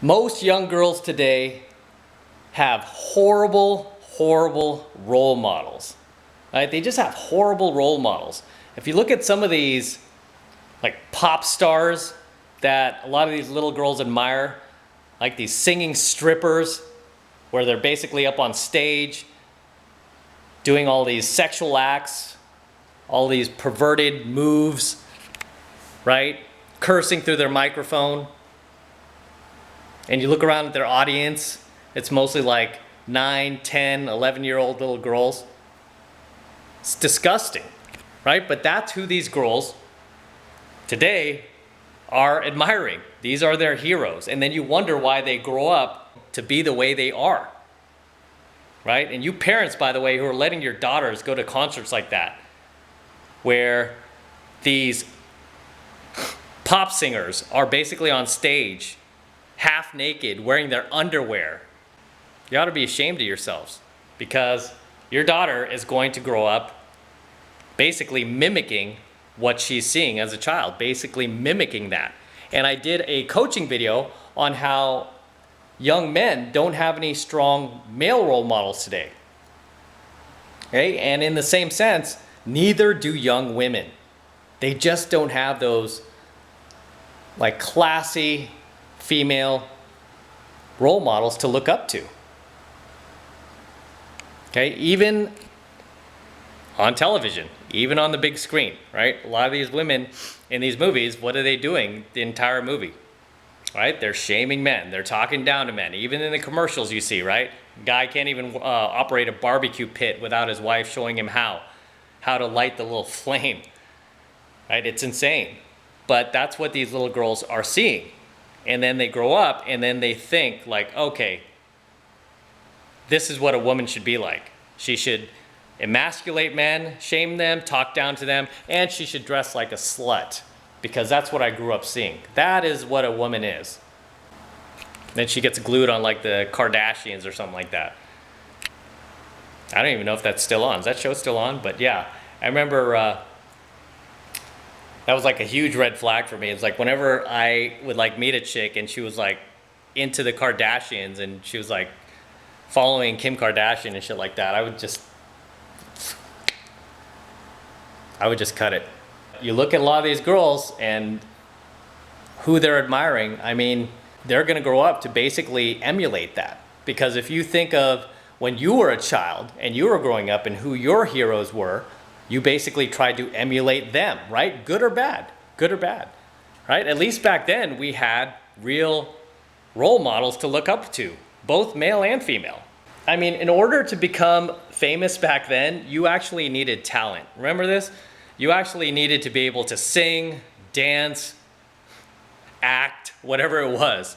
Most young girls today have horrible role models. Right? They just have horrible role models. If you look at some of these like pop stars that a lot of these little girls admire, like these singing strippers where they're basically up on stage doing all these sexual acts, all these perverted moves, right? Cursing through their microphone. And you look around at their audience, it's mostly like 9, 10, 11-year-old little girls. It's disgusting, right? But that's who these girls today are admiring. These are their heroes. And then you wonder why they grow up to be the way they are, right? And you parents, by the way, who are letting your daughters go to concerts like that, where these pop singers are basically on stage half naked, wearing their underwear. You ought to be ashamed of yourselves, because your daughter is going to grow up basically mimicking what she's seeing as a child, basically mimicking that. And I did a coaching video on how young men don't have any strong male role models today. Okay? And in the same sense, neither do young women. They just don't have those like classy female role models to look up to. Okay, even on television, even on the big screen, right? A lot of these women in these movies, what are they doing the entire movie? Right? They're shaming men. They're talking down to men. Even in the commercials you see, right? Guy can't even operate a barbecue pit without his wife showing him how to light the little flame. Right? It's insane. But that's what these little girls are seeing. And then they grow up and then they think like, okay, this is what a woman should be like. She should emasculate men, shame them, talk down to them, and she should dress like a slut, because that's what I grew up seeing. That is what a woman is. Then she gets glued on like the Kardashians or something like that. I don't even know if that's still on. Is that show still on? But yeah, I remember that was like a huge red flag for me. It's like whenever I would like meet a chick and she was like into the Kardashians and she was like following Kim Kardashian and shit like that, I would just cut it. You look at a lot of these girls and who they're admiring, I mean, they're gonna grow up to basically emulate that. Because if you think of when you were a child and you were growing up and who your heroes were, you basically tried to emulate them, right? Good or bad, right? At least back then we had real role models to look up to, both male and female. I mean, in order to become famous back then, you actually needed talent. Remember this? You actually needed to be able to sing, dance, act, whatever it was,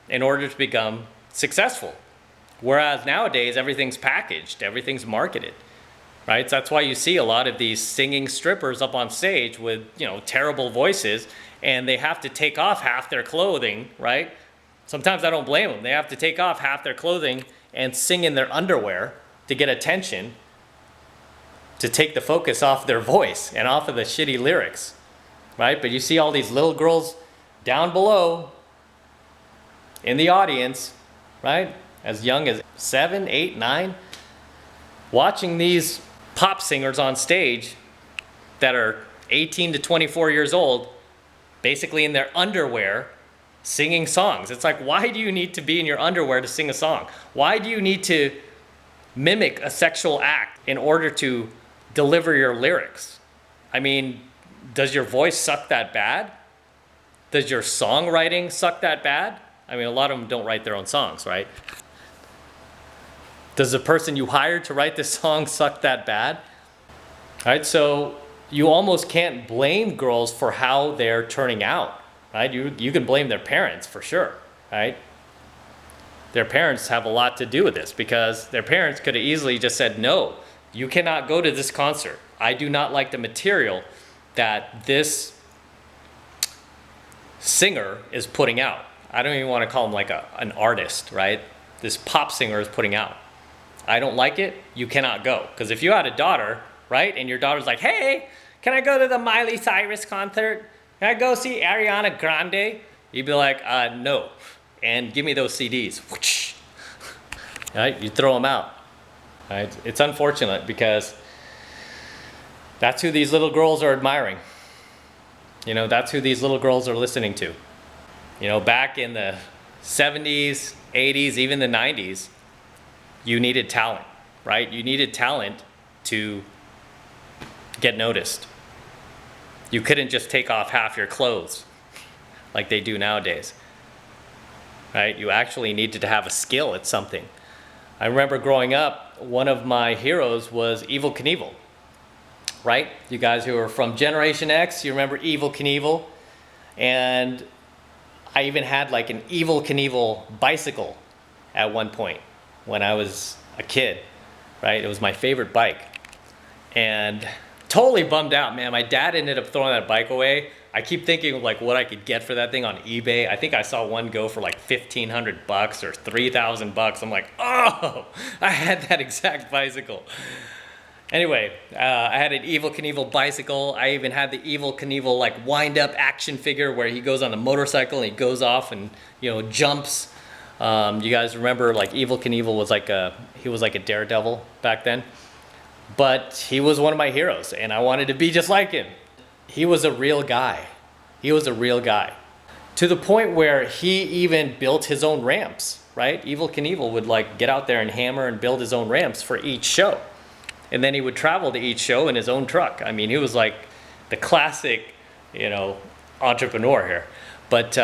in order to become successful. Whereas nowadays, everything's packaged, everything's marketed, right? So that's why you see a lot of these singing strippers up on stage with, you know, terrible voices, and they have to take off half their clothing, right? Sometimes I don't blame them. They have to take off half their clothing and sing in their underwear to get attention, to take the focus off their voice and off of the shitty lyrics, right? But you see all these little girls down below in the audience, right? As young as 7, 8, 9, watching these pop singers on stage that are 18 to 24 years old, basically in their underwear, singing songs. It's like, why do you need to be in your underwear to sing a song? Why do you need to mimic a sexual act in order to deliver your lyrics? I mean, does your voice suck that bad? Does your songwriting suck that bad? I mean, a lot of them don't write their own songs, right? Does the person you hired to write this song suck that bad? All right, so you almost can't blame girls for how they're turning out. Right? You can blame their parents for sure, right? Their parents have a lot to do with this, because their parents could have easily just said, no, you cannot go to this concert. I do not like the material that this singer is putting out. I don't even want to call him like an artist, right? This pop singer is putting out. I don't like it, you cannot go. Because if you had a daughter, right, and your daughter's like, hey, can I go to the Miley Cyrus concert? Can I go see Ariana Grande? You'd be like, no. and give me those CDs. Whoosh. Right? You throw them out. Right? It's unfortunate because that's who these little girls are admiring. You know, that's who these little girls are listening to. You know, back in the 70s, 80s, even the 90s, you needed talent, right? You needed talent to get noticed. You couldn't just take off half your clothes like they do nowadays, right? You actually needed to have a skill at something. I remember growing up, one of my heroes was Evel Knievel, right? You guys who are from Generation X, you remember Evel Knievel? And I even had like an Evel Knievel bicycle at one point when I was a kid, right? It was my favorite bike. And totally bummed out, man. My dad ended up throwing that bike away. I keep thinking of like what I could get for that thing on eBay. I think I saw one go for like $1,500 or $3,000. I'm like, oh, I had that exact bicycle. Anyway, I had an Evel Knievel bicycle. I even had the Evel Knievel like wind-up action figure where he goes on a motorcycle and he goes off and, you know, jumps. You guys remember like Evel Knievel was like he was like a daredevil back then. But he was one of my heroes and I wanted to be just like him. He was a real guy. He was a real guy. To the point where he even built his own ramps, right? Evel Knievel would like get out there and hammer and build his own ramps for each show. And then he would travel to each show in his own truck. I mean, he was like the classic, you know, entrepreneur here. But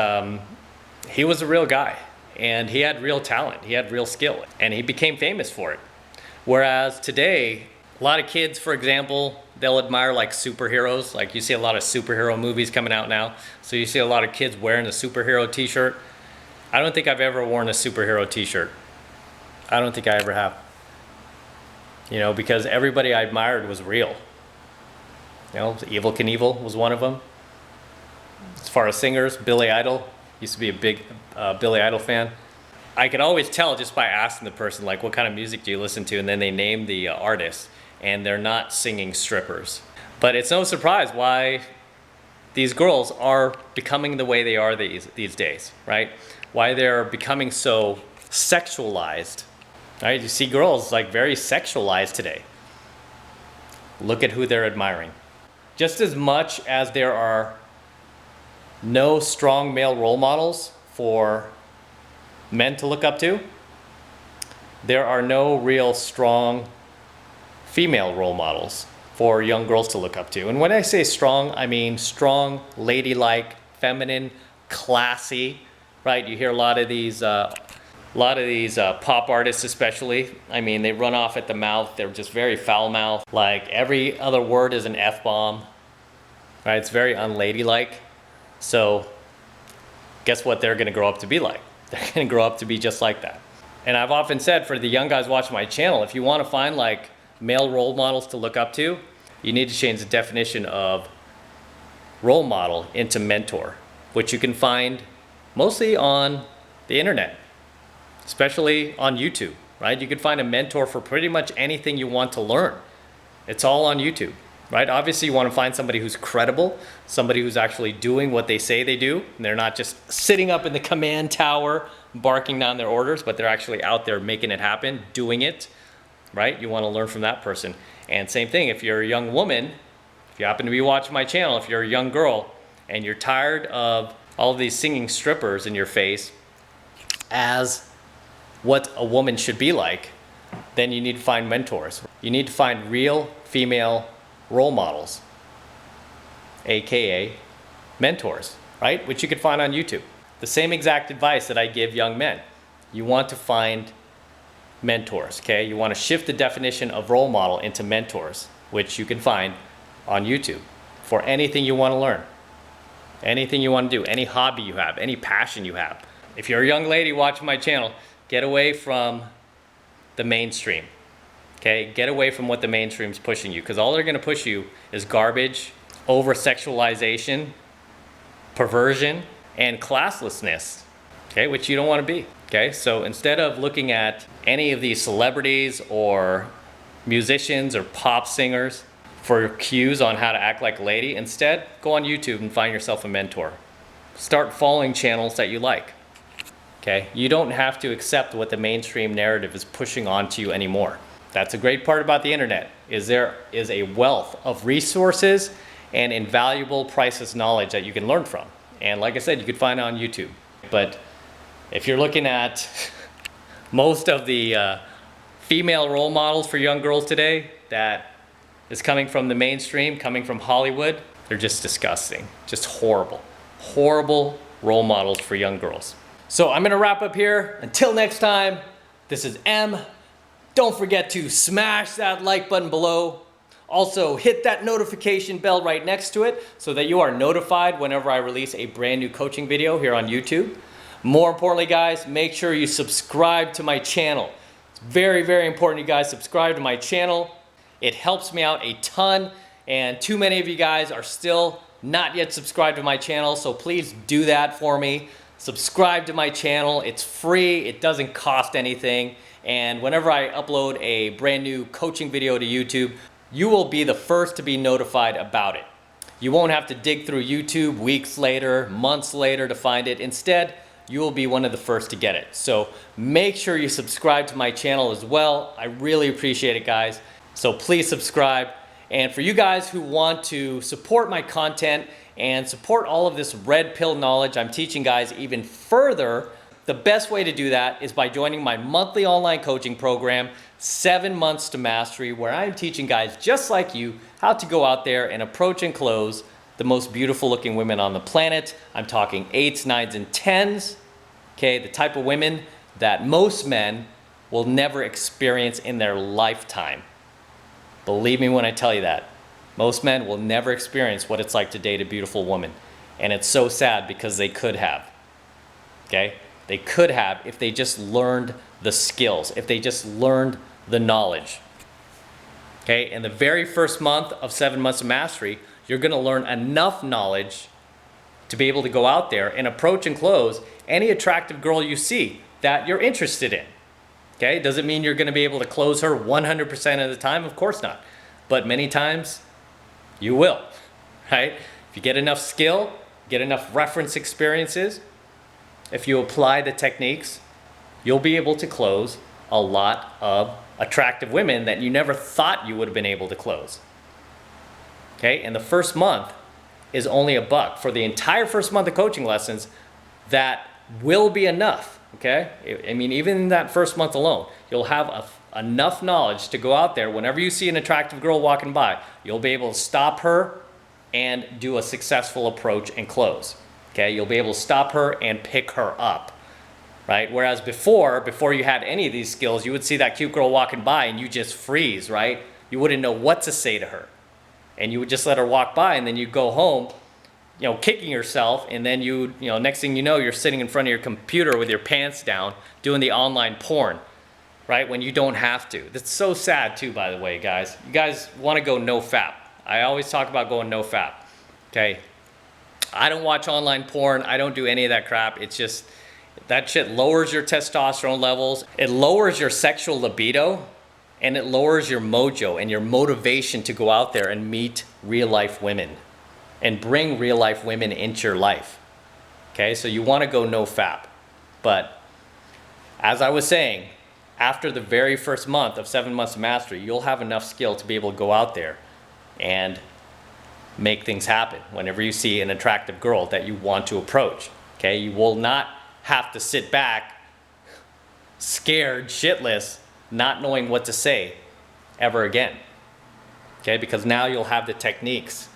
he was a real guy and he had real talent. He had real skill and he became famous for it. Whereas today, a lot of kids, for example, they'll admire like superheroes. Like you see a lot of superhero movies coming out now. So you see a lot of kids wearing a superhero t-shirt. I don't think I've ever worn a superhero t-shirt. I don't think I ever have. You know, because everybody I admired was real. You know, Evel Knievel was one of them. As far as singers, Billy Idol. Used to be a big Billy Idol fan. I could always tell just by asking the person, like, what kind of music do you listen to? And then they name the artist, and they're not singing strippers. But it's no surprise why these girls are becoming the way they are these days, right? Why they're becoming so sexualized. Right? You see girls like very sexualized today. Look at who they're admiring. Just as much as there are no strong male role models for men to look up to, there are no real strong female role models for young girls to look up to. And when I say strong, I mean strong, ladylike, feminine, classy, right? You hear a lot of these pop artists especially, I mean, they run off at the mouth. They're just very foul-mouthed. Like every other word is an F-bomb, right? It's very unladylike. So guess what they're gonna grow up to be like? They're gonna grow up to be just like that. And I've often said for the young guys watching my channel, if you wanna find like male role models to look up to, you need to change the definition of role model into mentor, which you can find mostly on the internet. Especially on YouTube, right? You can find a mentor for pretty much anything you want to learn. It's all on YouTube, right? Obviously you want to find somebody who's credible, somebody who's actually doing what they say they do, and they're not just sitting up in the command tower barking down their orders, but they're actually out there making it happen, doing it, right? You want to learn from that person. And same thing, if you're a young woman, if you happen to be watching my channel, if you're a young girl and you're tired of all of these singing strippers in your face as what a woman should be like, then you need to find mentors. You need to find real female role models, AKA mentors, right? Which you can find on YouTube. The same exact advice that I give young men. You want to find mentors, okay? You want to shift the definition of role model into mentors, which you can find on YouTube for anything you want to learn, anything you want to do, any hobby you have, any passion you have. If you're a young lady watching my channel, get away from the mainstream, okay? Get away from what the mainstream's pushing you, because all they're gonna push you is garbage, over-sexualization, perversion, and classlessness, okay? Which you don't wanna be, okay? So instead of looking at any of these celebrities or musicians or pop singers for cues on how to act like a lady, instead, go on YouTube and find yourself a mentor. Start following channels that you like. Okay? You don't have to accept what the mainstream narrative is pushing onto you anymore. That's a great part about the internet, is there is a wealth of resources and invaluable priceless knowledge that you can learn from. And like I said, you could find it on YouTube. But if you're looking at most of the female role models for young girls today that is coming from the mainstream, coming from Hollywood, they're just disgusting, just horrible, horrible role models for young girls. So I'm gonna wrap up here. Until next time, this is M. Don't forget to smash that like button below. Also, hit that notification bell right next to it so that you are notified whenever I release a brand new coaching video here on YouTube. More importantly, guys, make sure you subscribe to my channel. It's very, very important you guys subscribe to my channel. It helps me out a ton, and too many of you guys are still not yet subscribed to my channel, so please do that for me. Subscribe to my channel. It's free. It doesn't cost anything. And whenever I upload a brand new coaching video to YouTube, you will be the first to be notified about it. You won't have to dig through YouTube weeks later, months later to find it. Instead, you will be one of the first to get it. So make sure you subscribe to my channel as well. I really appreciate it, guys. So please subscribe. And for you guys who want to support my content and support all of this red pill knowledge I'm teaching guys even further, the best way to do that is by joining my monthly online coaching program, 7 Months to Mastery, where I'm teaching guys just like you how to go out there and approach and close the most beautiful looking women on the planet. I'm talking 8s, 9s, and 10s, okay? The type of women that most men will never experience in their lifetime. Believe me when I tell you that. Most men will never experience what it's like to date a beautiful woman. And it's so sad because they could have, okay? They could have if they just learned the skills, if they just learned the knowledge. Okay, in the very first month of 7 Months of Mastery, you're gonna learn enough knowledge to be able to go out there and approach and close any attractive girl you see that you're interested in. Okay, does it mean you're gonna be able to close her 100% of the time? Of course not. But many times, you will, right? If you get enough skill, get enough reference experiences, if you apply the techniques, you'll be able to close a lot of attractive women that you never thought you would have been able to close. Okay, and the first month is only $1 for the entire first month of coaching lessons. That will be enough, okay? I mean, even in that first month alone, you'll have enough knowledge to go out there. Whenever you see an attractive girl walking by, you'll be able to stop her and do a successful approach and close. Okay, you'll be able to stop her and pick her up, right? Whereas before you had any of these skills, you would see that cute girl walking by and you just freeze, right? You wouldn't know what to say to her. And you would just let her walk by, and then you go home, you know, kicking yourself, and then you know, next thing you know, you're sitting in front of your computer with your pants down, doing the online porn, right? When you don't have to. That's so sad too, by the way, guys. You guys want to go no fap. I always talk about going no fap, okay? I don't watch online porn. I don't do any of that crap. It's just, that shit lowers your testosterone levels. It lowers your sexual libido, and it lowers your mojo and your motivation to go out there and meet real life women and bring real life women into your life. Okay, so you want to go no fap. But as I was saying, after the very first month of 7 Months of Mastery, you'll have enough skill to be able to go out there and make things happen whenever you see an attractive girl that you want to approach. Okay, you will not have to sit back scared shitless, not knowing what to say ever again. Okay, because now you'll have the techniques.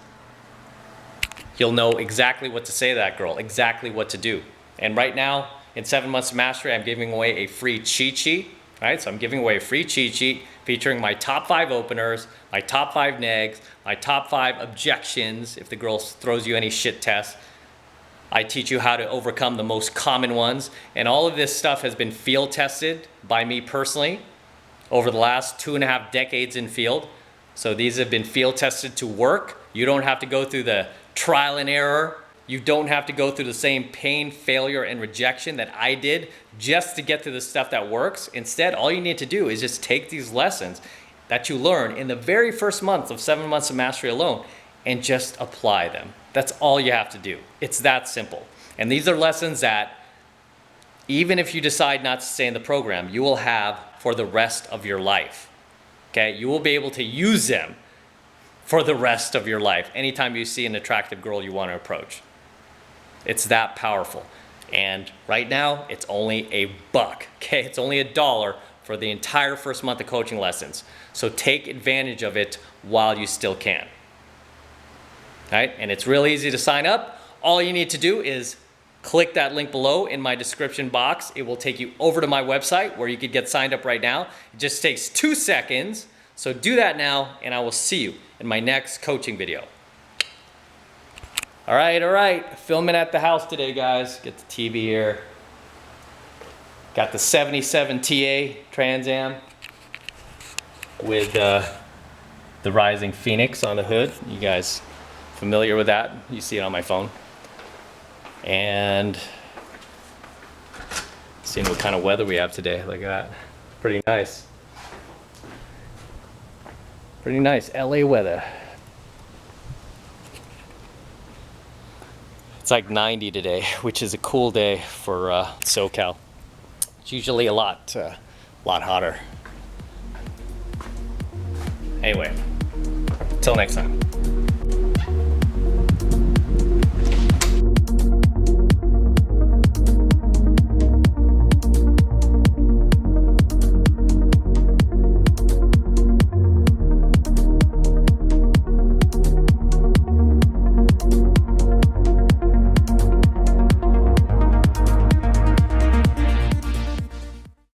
You'll know exactly what to say to that girl, exactly what to do. And right now, in 7 Months of Mastery, I'm giving away a free cheat sheet. Right, so I'm giving away a free cheat sheet featuring my top 5 openers, my top 5 negs, my top 5 objections if the girl throws you any shit tests. I teach you how to overcome the most common ones, and all of this stuff has been field tested by me personally over the last 2.5 decades in field. So these have been field tested to work. You don't have to go through the trial and error. You don't have to go through the same pain, failure, and rejection that I did just to get to the stuff that works. Instead, all you need to do is just take these lessons that you learn in the very first month of 7 Months of Mastery alone and just apply them. That's all you have to do. It's that simple. And these are lessons that even if you decide not to stay in the program, you will have for the rest of your life. Okay, you will be able to use them for the rest of your life anytime you see an attractive girl you want to approach. It's that powerful. And right now, it's only $1. Okay, it's only $1 for the entire first month of coaching lessons. So take advantage of it while you still can. All right, and it's real easy to sign up. All you need to do is click that link below in my description box. It will take you over to my website where you could get signed up right now. It just takes 2 seconds. So do that now, and I will see you in my next coaching video. All right. Filming at the house today, guys. Get the TV here. Got the 77 TA Trans Am with the Rising Phoenix on the hood. You guys familiar with that? You see it on my phone. And seeing what kind of weather we have today. Look at that. Pretty nice. Pretty nice LA weather. It's like 90 today, which is a cool day for SoCal. It's usually a lot hotter. Anyway, till next time.